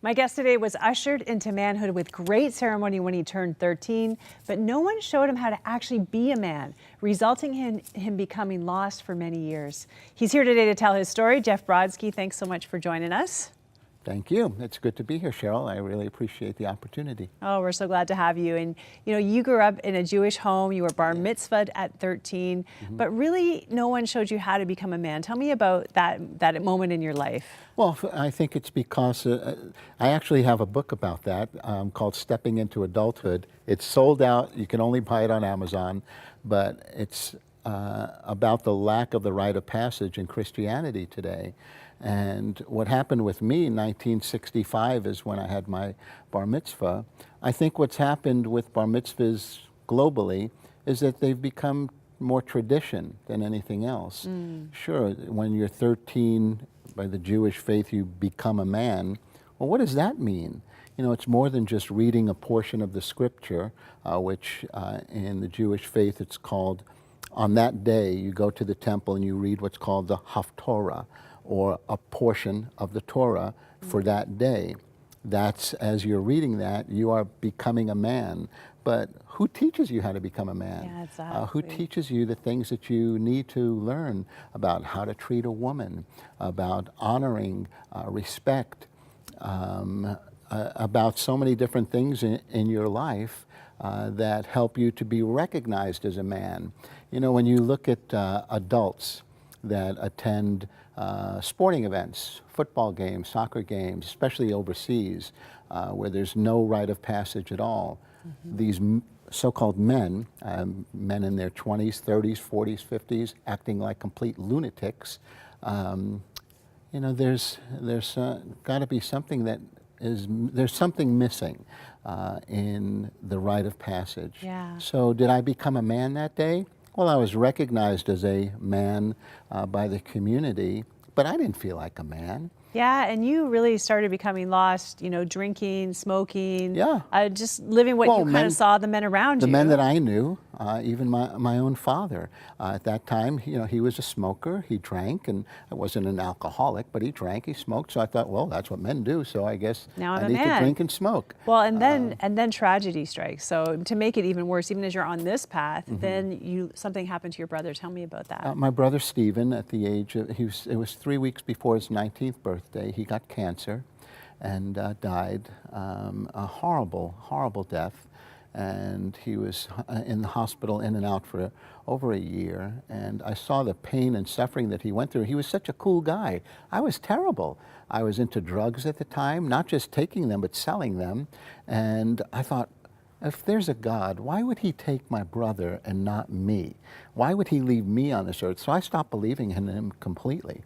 My guest today was ushered into manhood with great ceremony when he turned 13, but no one showed him how to actually be a man, resulting in him becoming lost for many years. He's here today to tell his story. Jeff BRODSKY, thanks so much for joining us. Thank you. It's good to be here, Cheryl. I really appreciate the opportunity. Oh, we're so glad to have you. And you grew up in a Jewish home. You were bar mitzvahed at 13, but really no one showed you how to become a man. Tell me about that moment in your life. Well, I think it's because I actually have a book about that called Stepping into Adulthood. It's sold out. You can only buy it on Amazon, but it's about the lack of the rite of passage in Christianity today. And what happened with me in 1965 is when I had my bar mitzvah. I think what's happened with bar mitzvahs globally is that they've become more tradition than anything else. Sure, when you're 13, by the Jewish faith, you become a man. Well, what does that mean? You know, it's more than just reading a portion of the scripture, which in the Jewish faith it's called, on that day you go to the temple and you read what's called the Haftorah, or a portion of the Torah for that day. That's, as you're reading that, you are becoming a man. But who teaches you how to become a man? Yeah, exactly. Who teaches you the things that you need to learn about how to treat a woman, about honoring, respect, about so many different things in your life that help you to be recognized as a man. You know, when you look at adults that attend sporting events, football games, soccer games, especially overseas, where there's no rite of passage at all. These so-called men, men in their 20s, 30s, 40s, 50s, acting like complete lunatics, you know, there's got to be something that there's something missing in the rite of passage. Yeah. So did I become a man that day? Well, I was recognized as a man by the community, but I didn't feel like a man. Yeah, and you really started becoming lost, drinking, smoking, just living what you kind of saw the men around you. The men that I knew, even my own father. At that time, he was a smoker, he drank, and I wasn't an alcoholic, but he drank, he smoked, so I thought, well, that's what men do, so I guess now I need to drink and smoke. Well, and then tragedy strikes. So to make it even worse, even as you're on this path, then something happened to your brother. Tell me about that. My brother Stephen, at the age of, it was 3 weeks before his 19th birthday, he got cancer and died a horrible, horrible death. And he was in the hospital in and out for over a year. And I saw the pain and suffering that he went through. He was such a cool guy. I was terrible. I was into drugs at the time, not just taking them, but selling them. And I thought, if there's a God, why would he take my brother and not me? Why would he leave me on this earth? So I stopped believing in him completely.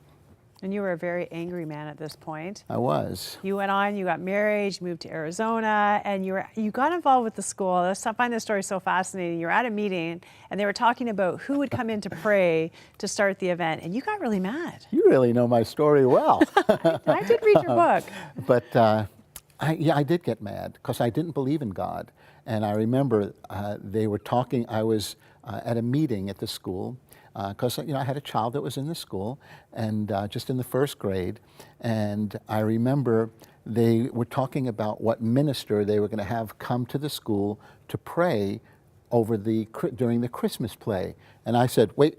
And you were a very angry man at this point. I was. You went on, you got married, you moved to Arizona, and you got involved with the school. I find this story so fascinating. You were at a meeting, and they were talking about who would come in to pray to start the event, and you got really mad. You really know my story well. I did read your book. But I did get mad because I didn't believe in God. And I remember they were talking, I was at a meeting at the school, because I had a child that was in the school and just in the first grade, and I remember they were talking about what minister they were going to have come to the school to pray over during the Christmas play. And I said, wait,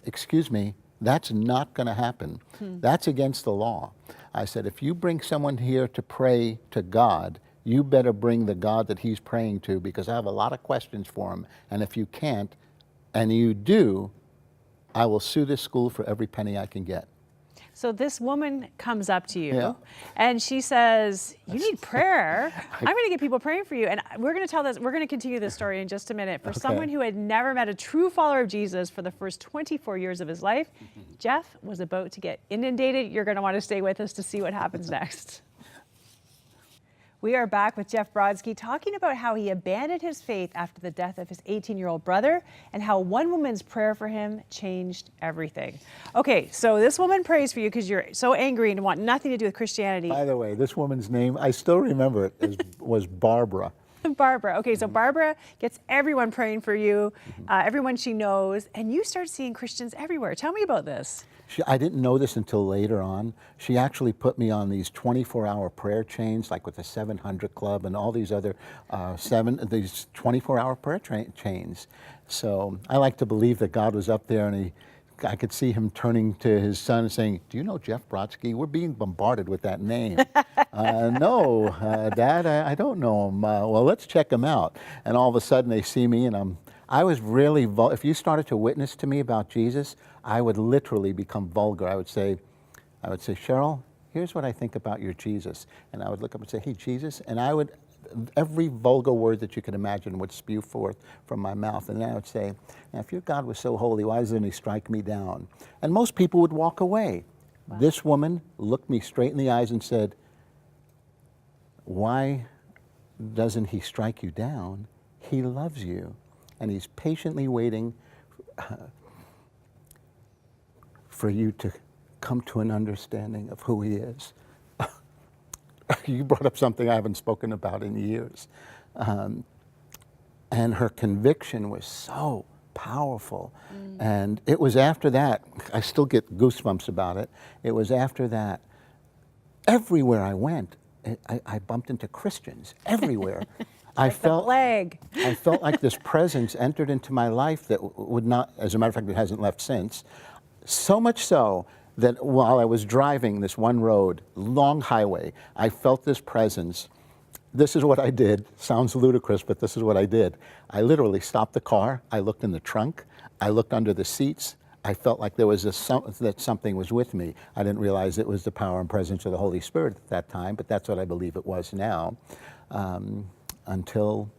excuse me, that's not going to happen. That's against the law. I said, if you bring someone here to pray to God, you better bring the God that he's praying to, because I have a lot of questions for him. And if you can't, and you do, I will sue this school for every penny I can get. So this woman comes up to you and she says, you need prayer. I'm going to get people praying for you. And we're going to continue this story in just a minute. For someone who had never met a true follower of Jesus for the first 24 years of his life, Jeff was about to get inundated. You're going to want to stay with us to see what happens next. We are back with Jeff BRODSKY talking about how he abandoned his faith after the death of his 18-year-old brother and how one woman's prayer for him changed everything. Okay, so this woman prays for you because you're so angry and want nothing to do with Christianity. By the way, this woman's name, I still remember it, was Barbara. Barbara. Okay, so Barbara gets everyone praying for you, everyone she knows, and you start seeing Christians everywhere. Tell me about this. I didn't know this until later on. She actually put me on these 24-hour prayer chains, like with the 700 Club and all these other these 24-hour prayer chains. So I like to believe that God was up there, and I could see him turning to his son and saying, "Do you know Jeff Brodsky? We're being bombarded with that name." No, Dad, I don't know him. Well, let's check him out. And all of a sudden they see me, and I was really, if you started to witness to me about Jesus, I would literally become vulgar. I would say, Cheryl, here's what I think about your Jesus. And I would look up and say, hey, Jesus. And every vulgar word that you could imagine would spew forth from my mouth. And then I would say, now, if your God was so holy, why doesn't he strike me down? And most people would walk away. Wow. This woman looked me straight in the eyes and said, why doesn't he strike you down? He loves you. And he's patiently waiting for you to come to an understanding of who he is. You brought up something I haven't spoken about in years. And her conviction was so powerful. And it was after that, I still get goosebumps about it. It was after that, everywhere I went, I bumped into Christians, everywhere. I felt like this presence entered into my life that would not, as a matter of fact, it hasn't left since. So much so that while I was driving this one road, long highway, I felt this presence. This is what I did. Sounds ludicrous, but this is what I did. I literally stopped the car. I looked in the trunk. I looked under the seats. I felt like there was that something was with me. I didn't realize it was the power and presence of the Holy Spirit at that time, but that's what I believe it was now. Until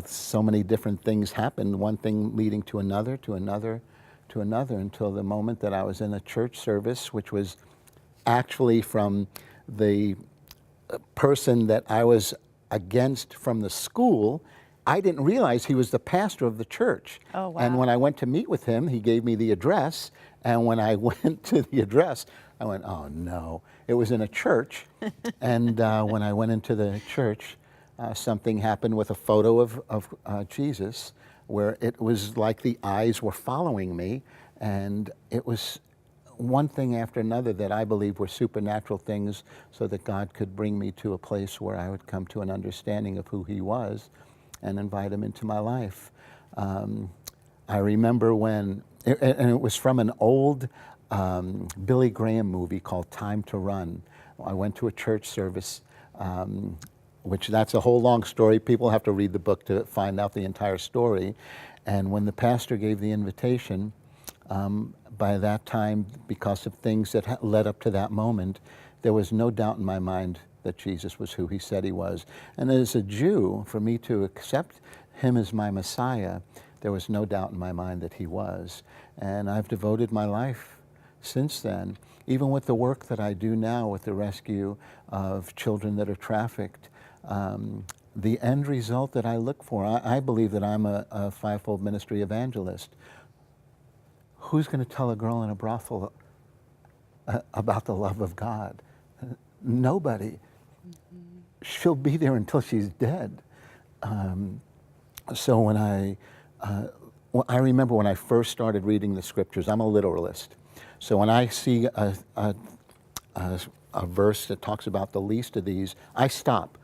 so many different things happened, one thing leading to another, to another, to another, until the moment that I was in a church service, which was actually from the person that I was against from the school. I didn't realize he was the pastor of the church. Oh, wow. And when I went to meet with him, he gave me the address. And when I went to the address, I went, oh no. It was in a church. And when I went into the church, something happened with a photo of Jesus, where it was like the eyes were following me. And it was one thing after another that I believe were supernatural things, so that God could bring me to a place where I would come to an understanding of who he was and invite him into my life. I remember when, and it was from an old Billy Graham movie called Time to Run. I went to a church service, which that's a whole long story. People have to read the book to find out the entire story. And when the pastor gave the invitation, by that time, because of things that led up to that moment, there was no doubt in my mind that Jesus was who he said he was. And as a Jew, for me to accept him as my Messiah, there was no doubt in my mind that he was. And I've devoted my life since then, even with the work that I do now with the rescue of children that are trafficked. The end result that I look for, I believe that I'm a fivefold ministry evangelist. Who's going to tell a girl in a brothel about the love of God? Nobody. She'll be there until she's dead. So when I remember when I first started reading the scriptures, I'm a literalist. So when I see a verse that talks about the least of these, I stop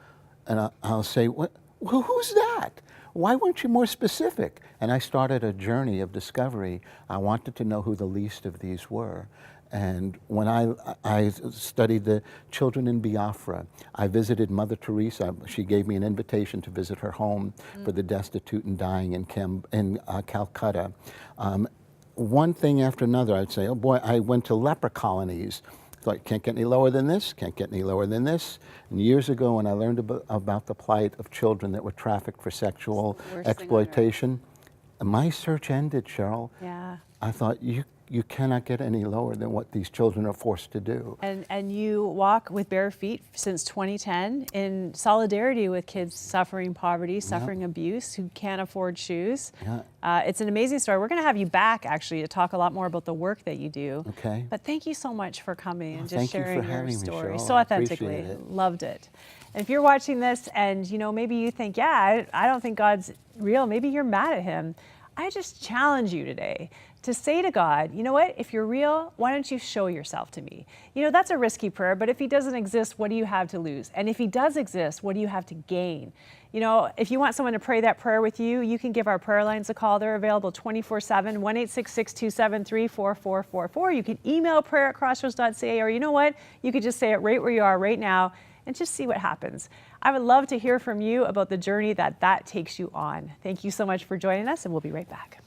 and I'll say, who's that? Why weren't you more specific? And I started a journey of discovery. I wanted to know who the least of these were. And when I studied the children in Biafra, I visited Mother Teresa. She gave me an invitation to visit her home for the destitute and dying in Calcutta. One thing after another, I'd say, oh boy, I went to leper colonies. Thought, can't get any lower than this, can't get any lower than this. And years ago, when I learned about the plight of children that were trafficked for sexual exploitation, my search ended, Cheryl. Yeah. I thought, you cannot get any lower than what these children are forced to do. And you walk with bare feet since 2010 in solidarity with kids suffering poverty, suffering abuse, who can't afford shoes. Yeah. It's an amazing story. We're going to have you back, actually, to talk a lot more about the work that you do. Okay. But thank you so much for coming and just sharing your story. Me, so authentically. Loved it. And if you're watching this and maybe you think, yeah, I don't think God's real, maybe you're mad at him, I just challenge you today to say to God, you know what, if you're real, why don't you show yourself to me? You know, that's a risky prayer, but if he doesn't exist, what do you have to lose? And if he does exist, what do you have to gain? You know, if you want someone to pray that prayer with you, you can give our prayer lines a call. They're available 24/7, 1-866-273-4444. You can email prayer@crossroads.ca, or you know what, you could just say it right where you are right now and just see what happens. I would love to hear from you about the journey that takes you on. Thank you so much for joining us, and we'll be right back.